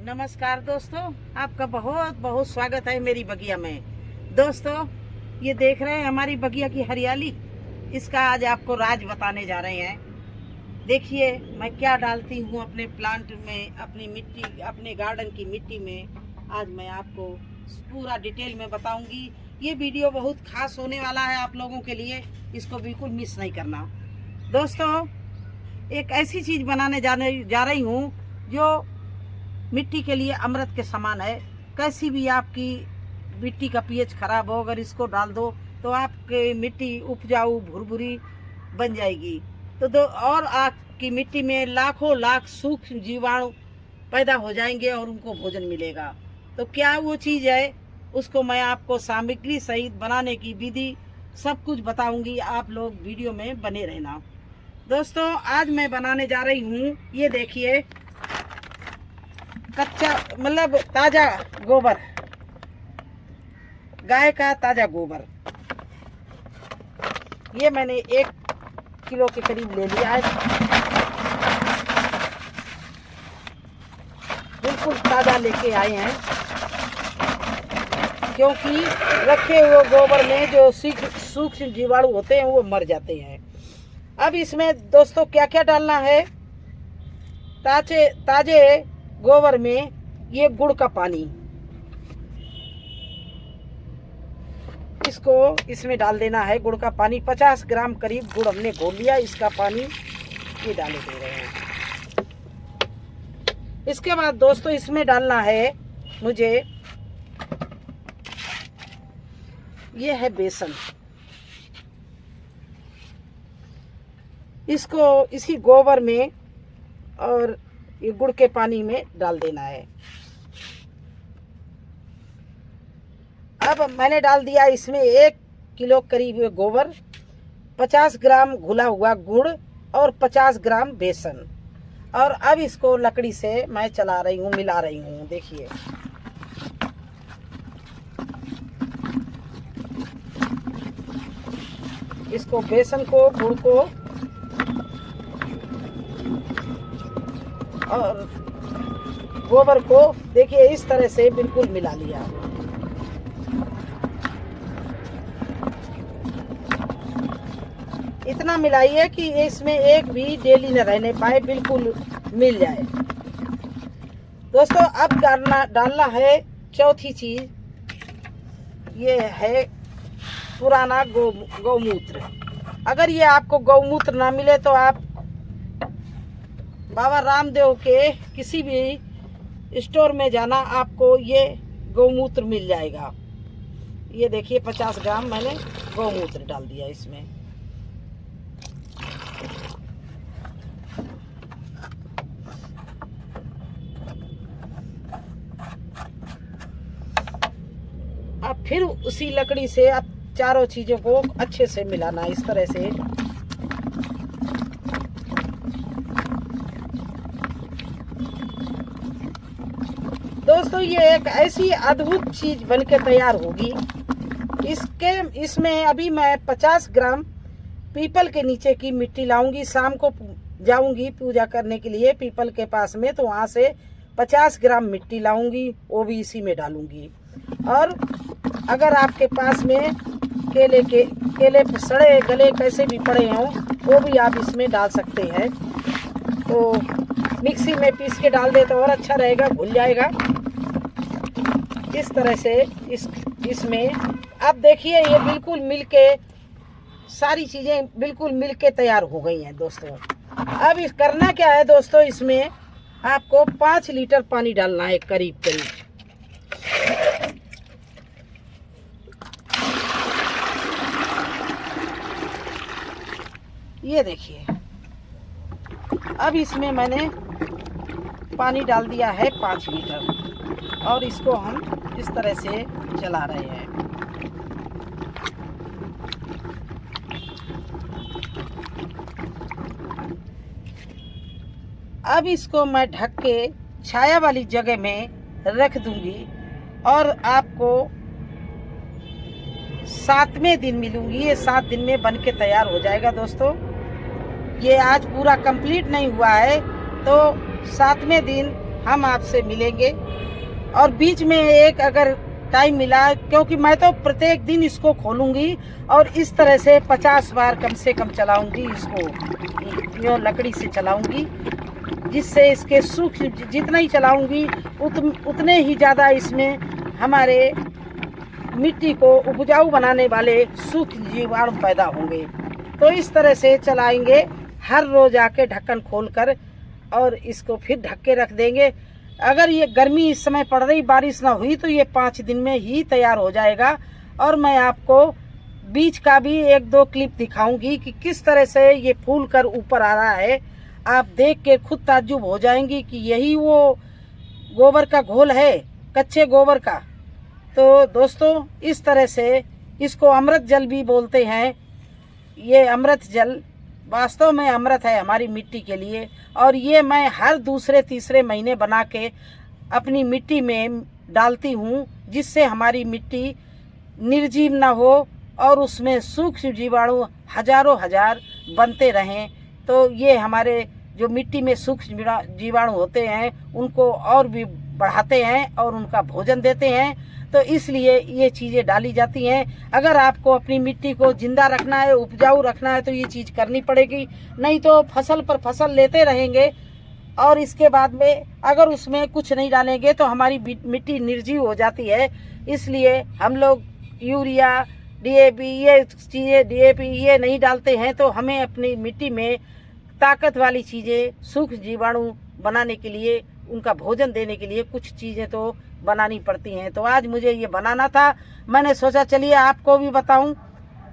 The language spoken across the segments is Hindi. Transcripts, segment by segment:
नमस्कार दोस्तों, आपका बहुत बहुत स्वागत है मेरी बगिया में। दोस्तों, ये देख रहे हैं हमारी बगिया की हरियाली। इसका आज आपको राज बताने जा रहे हैं। देखिए मैं क्या डालती हूँ अपने प्लांट में, अपनी मिट्टी, अपने गार्डन की मिट्टी में। आज मैं आपको पूरा डिटेल में बताऊंगी। ये वीडियो बहुत खास होने वाला है आप लोगों के लिए, इसको बिल्कुल मिस नहीं करना। दोस्तों, एक ऐसी चीज़ बनाने जा रही हूँ जो मिट्टी के लिए अमृत के समान है। कैसी भी आपकी मिट्टी का पीएच खराब हो, अगर इसको डाल दो तो आपकी मिट्टी उपजाऊ भुरभुरी बन जाएगी। और आपकी मिट्टी में लाखों लाख सूक्ष्म जीवाणु पैदा हो जाएंगे और उनको भोजन मिलेगा। तो क्या वो चीज़ है, उसको मैं आपको सामग्री सहित बनाने की विधि सब कुछ बताऊंगी। आप लोग वीडियो में बने रहना। दोस्तों, आज मैं बनाने जा रही हूँ, ये देखिए, कच्चा मतलब ताज़ा गोबर, गाय का ताज़ा गोबर। ये मैंने 1 किलो के करीब ले लिया है। बिल्कुल ताज़ा लेके आए हैं, क्योंकि रखे हुए गोबर में जो सूक्ष्म जीवाणु होते हैं वो मर जाते हैं। अब इसमें दोस्तों क्या क्या डालना है। ताजे गोबर में ये गुड़ का पानी, इसको इसमें डाल देना है। गुड़ का पानी 50 ग्राम करीब गुड़ हमने घोल लिया, इसका पानी ये डाले दे रहे हैं। इसके बाद दोस्तों इसमें डालना है मुझे, ये है बेसन। इसको इसी गोबर में और ये गुड़ के पानी में डाल देना है। अब मैंने डाल दिया इसमें 1 किलो करीब गोबर, 50 ग्राम घुला हुआ गुड़ और 50 ग्राम बेसन। और अब इसको लकड़ी से मैं चला रही हूँ, मिला रही हूँ। देखिए, इसको बेसन को, गुड़ को और गोबर को देखिए इस तरह से बिल्कुल मिला लिया। इतना मिलाइए कि इसमें एक भी डेली न रहने पाए, बिल्कुल मिल जाए। दोस्तों, अब डालना है चौथी चीज, ये है पुराना गौमूत्र। अगर ये आपको गौमूत्र ना मिले तो आप बाबा रामदेव के किसी भी स्टोर में जाना, आपको ये गौमूत्र मिल जाएगा। ये देखिए 50 ग्राम मैंने गौमूत्र डाल दिया इसमें। अब फिर उसी लकड़ी से आप चारों चीजों को अच्छे से मिलाना इस तरह से। दोस्तों, ये एक ऐसी अद्भुत चीज बनके तैयार होगी। इसमें अभी मैं 50 ग्राम पीपल के नीचे की मिट्टी लाऊंगी। शाम को जाऊंगी पूजा करने के लिए पीपल के पास में, तो वहां से 50 ग्राम मिट्टी लाऊंगी, वो भी इसी में डालूंगी। और अगर आपके पास में केले सड़े गले कैसे भी पड़े हों, वो भी आप इसमें डाल सकते हैं। तो मिक्सी में पीस के डाल दे तो और अच्छा रहेगा, घुल जाएगा इस तरह से। इसमें अब देखिए ये बिल्कुल मिलके, सारी चीज़ें बिल्कुल मिलके तैयार हो गई हैं दोस्तों। अब इस करना क्या है दोस्तों, इसमें आपको 5 लीटर पानी डालना है करीब करीब। ये देखिए, अब इसमें मैंने पानी डाल दिया है 5 लीटर और इसको हम इस तरह से चला रहे हैं। अब इसको मैं ढक के छाया वाली जगह में रख दूंगी और आपको 7वें दिन मिलूंगी। ये 7 दिन में बन के तैयार हो जाएगा दोस्तों। ये आज पूरा कंप्लीट नहीं हुआ है, तो 7वें दिन हम आपसे मिलेंगे। और बीच में एक अगर टाइम मिला, क्योंकि मैं तो प्रत्येक दिन इसको खोलूंगी और इस तरह से 50 बार कम से कम चलाऊंगी इसको, यो लकड़ी से चलाऊंगी, जिससे इसके सूक्ष्म जितना ही चलाऊंगी उतने ही ज़्यादा इसमें हमारे मिट्टी को उपजाऊ बनाने वाले सूक्ष्म जीवाणु पैदा होंगे। तो इस तरह से चलाएंगे हर रोज आके ढक्कन खोलकर, और इसको फिर ढक के रख देंगे। अगर ये गर्मी इस समय पड़ रही, बारिश ना हुई, तो ये 5 दिन में ही तैयार हो जाएगा। और मैं आपको बीज का भी 1-2 क्लिप दिखाऊंगी कि किस तरह से ये फूल कर ऊपर आ रहा है। आप देख के खुद ताज्जुब हो जाएंगी कि यही वो गोबर का घोल है, कच्चे गोबर का। तो दोस्तों, इस तरह से इसको अमृत जल भी बोलते हैं। ये अमृत जल वास्तव में अमृत है हमारी मिट्टी के लिए। और ये मैं हर दूसरे-तीसरे महीने बना के अपनी मिट्टी में डालती हूँ, जिससे हमारी मिट्टी निर्जीव ना हो और उसमें सूक्ष्म जीवाणु हजारों हजार बनते रहें। तो ये हमारे जो मिट्टी में सूक्ष्म जीवाणु होते हैं उनको और भी बढ़ाते हैं और उनका भोजन देते हैं। तो इसलिए ये चीज़ें डाली जाती हैं। अगर आपको अपनी मिट्टी को जिंदा रखना है, उपजाऊ रखना है, तो ये चीज़ करनी पड़ेगी। नहीं तो फसल पर फसल लेते रहेंगे और इसके बाद में अगर उसमें कुछ नहीं डालेंगे तो हमारी मिट्टी निर्जीव हो जाती है। इसलिए हम लोग यूरिया, DAP ये चीज़ें, DAP ये नहीं डालते हैं। तो हमें अपनी मिट्टी में ताकत वाली चीज़ें, सूक्ष्म जीवाणु बनाने के लिए, उनका भोजन देने के लिए कुछ चीज़ें तो बनानी पड़ती हैं। तो आज मुझे ये बनाना था, मैंने सोचा चलिए आपको भी बताऊं।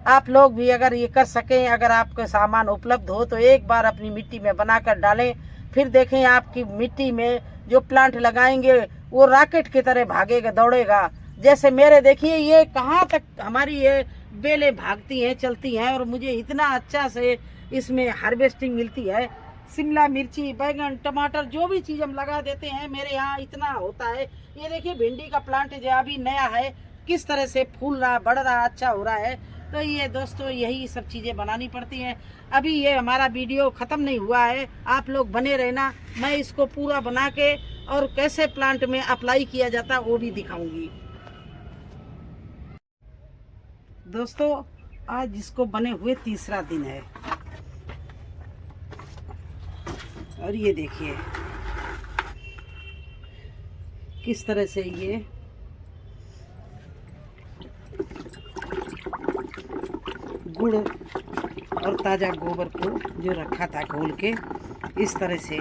आप लोग भी अगर ये कर सकें, अगर आपके सामान उपलब्ध हो तो एक बार अपनी मिट्टी में बनाकर डालें, फिर देखें आपकी मिट्टी में जो प्लांट लगाएंगे वो रॉकेट की तरह भागेगा, दौड़ेगा। जैसे मेरे देखिए ये कहाँ तक हमारी ये बेलें भागती हैं, चलती हैं, और मुझे इतना अच्छा से इसमें हार्वेस्टिंग मिलती है। शिमला मिर्ची, बैगन, टमाटर जो भी चीज़ हम लगा देते हैं मेरे यहाँ इतना होता है। ये देखिए भिंडी का प्लांट जो अभी नया है, किस तरह से फूल रहा, बढ़ रहा, अच्छा हो रहा है। तो ये दोस्तों यही सब चीज़ें बनानी पड़ती हैं। अभी ये हमारा वीडियो ख़त्म नहीं हुआ है, आप लोग बने रहना। मैं इसको पूरा बना के और कैसे प्लांट में अप्लाई किया जाता वो भी दिखाऊंगी। दोस्तों, आज इसको बने हुए 3रा दिन है और ये देखिए किस तरह से ये गुड़ और ताज़ा गोबर को जो रखा था घोल के, इस तरह से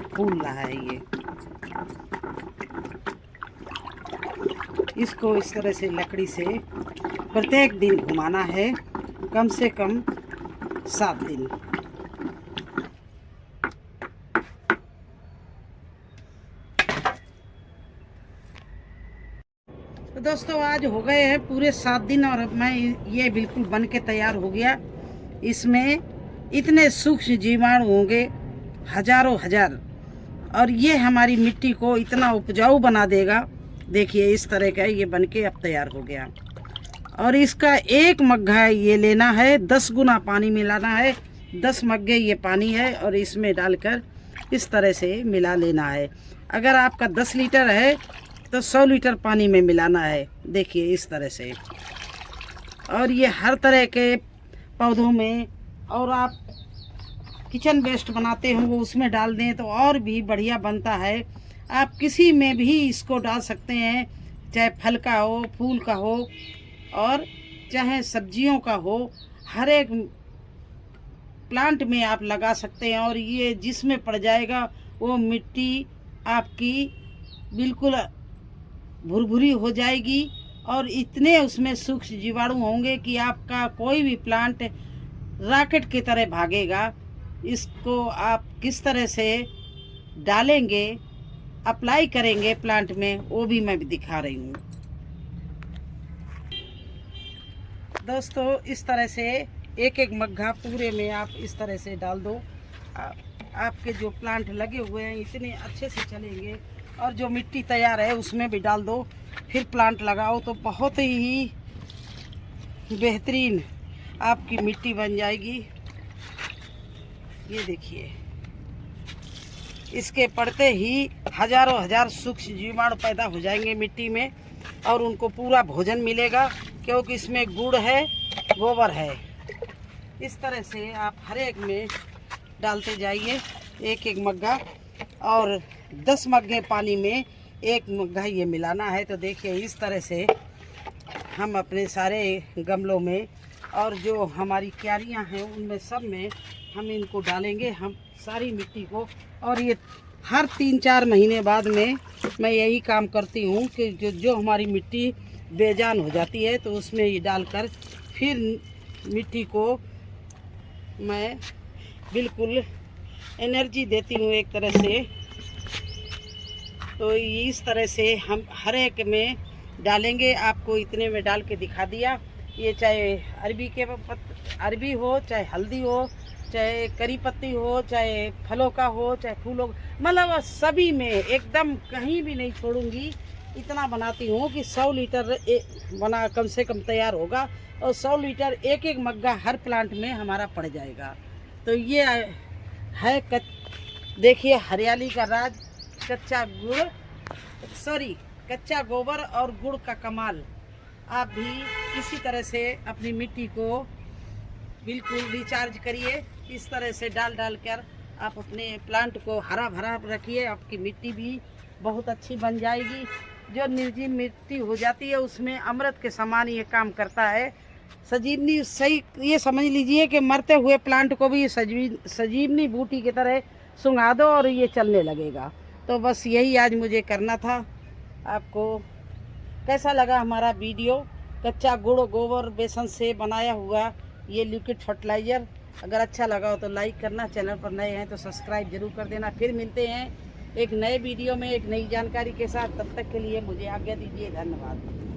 फूल रहा है। ये इसको इस तरह से लकड़ी से प्रत्येक दिन घुमाना है, कम से कम 7 दिन। तो दोस्तों, आज हो गए हैं पूरे 7 दिन और मैं ये बिल्कुल बन के तैयार हो गया। इसमें इतने सूक्ष्म जीवाणु होंगे हजारों हजार, और ये हमारी मिट्टी को इतना उपजाऊ बना देगा। देखिए इस तरह का ये बन के अब तैयार हो गया। और इसका 1 मग्गा ये लेना है, 10 गुना पानी मिलाना है। 10 मग्गे ये पानी है और इसमें डालकर इस तरह से मिला लेना है। अगर आपका 10 लीटर है तो 100 लीटर पानी में मिलाना है। देखिए इस तरह से। और ये हर तरह के पौधों में, और आप किचन वेस्ट बनाते हो वो उसमें डाल दें तो और भी बढ़िया बनता है। आप किसी में भी इसको डाल सकते हैं, चाहे फल का हो, फूल का हो, और चाहे सब्जियों का हो। हर एक प्लांट में आप लगा सकते हैं। और ये जिसमें पड़ जाएगा वो मिट्टी आपकी बिल्कुल भुरभुरी हो जाएगी और इतने उसमें सूक्ष्म जीवाणु होंगे कि आपका कोई भी प्लांट रॉकेट की तरह भागेगा। इसको आप किस तरह से डालेंगे, अप्लाई करेंगे प्लांट में, वो भी मैं दिखा रही हूँ। दोस्तों, इस तरह से 1-1 मग्गा पूरे में आप इस तरह से डाल दो। आपके जो प्लांट लगे हुए हैं इतने अच्छे से चलेंगे। और जो मिट्टी तैयार है उसमें भी डाल दो, फिर प्लांट लगाओ तो बहुत ही बेहतरीन आपकी मिट्टी बन जाएगी। ये देखिए इसके पड़ते ही हजारों हजार सूक्ष्म जीवाणु पैदा हो जाएंगे मिट्टी में और उनको पूरा भोजन मिलेगा, क्योंकि इसमें गुड़ है, गोबर है। इस तरह से आप हर एक में डालते जाइए एक एक मग्गा, और 10 मग्गे पानी में एक मग्गा ये मिलाना है। तो देखिए इस तरह से हम अपने सारे गमलों में और जो हमारी क्यारियां हैं उनमें सब में हम इनको डालेंगे, हम सारी मिट्टी को। और ये हर 3-4 महीने बाद में मैं यही काम करती हूँ कि जो हमारी मिट्टी बेजान हो जाती है तो उसमें ये डालकर फिर मिट्टी को मैं बिल्कुल एनर्जी देती हूँ एक तरह से। तो इस तरह से हम हर एक में डालेंगे। आपको इतने में डाल के दिखा दिया। ये चाहे अरबी हो, चाहे हल्दी हो, चाहे करी पत्ती हो, चाहे फलों का हो, चाहे फूलों, मतलब सभी में एकदम कहीं भी नहीं छोड़ूंगी। इतना बनाती हूँ कि 100 लीटर बना कम से कम तैयार होगा, और 100 लीटर एक एक मग्गा हर प्लांट में हमारा पड़ जाएगा। तो ये है देखिए हरियाली का राज, कच्चा गोबर और गुड़ का कमाल। आप भी इसी तरह से अपनी मिट्टी को बिल्कुल रिचार्ज करिए। इस तरह से डाल कर आप अपने प्लांट को हरा भरा रखिए, आपकी मिट्टी भी बहुत अच्छी बन जाएगी। जो निर्जीव मिट्टी हो जाती है उसमें अमृत के समान ये काम करता है। सजीवनी, सही ये समझ लीजिए कि मरते हुए प्लांट को भी सजीवनी बूटी की तरह सुंघा दो और ये चलने लगेगा। तो बस यही आज मुझे करना था। आपको कैसा लगा हमारा वीडियो? कच्चा गुड़, गोबर, बेसन से बनाया हुआ ये लिक्विड फर्टिलाइज़र अगर अच्छा लगा हो तो लाइक करना, चैनल पर नए हैं तो सब्सक्राइब जरूर कर देना। फिर मिलते हैं एक नए वीडियो में एक नई जानकारी के साथ। तब तक के लिए मुझे आज्ञा दीजिए। धन्यवाद।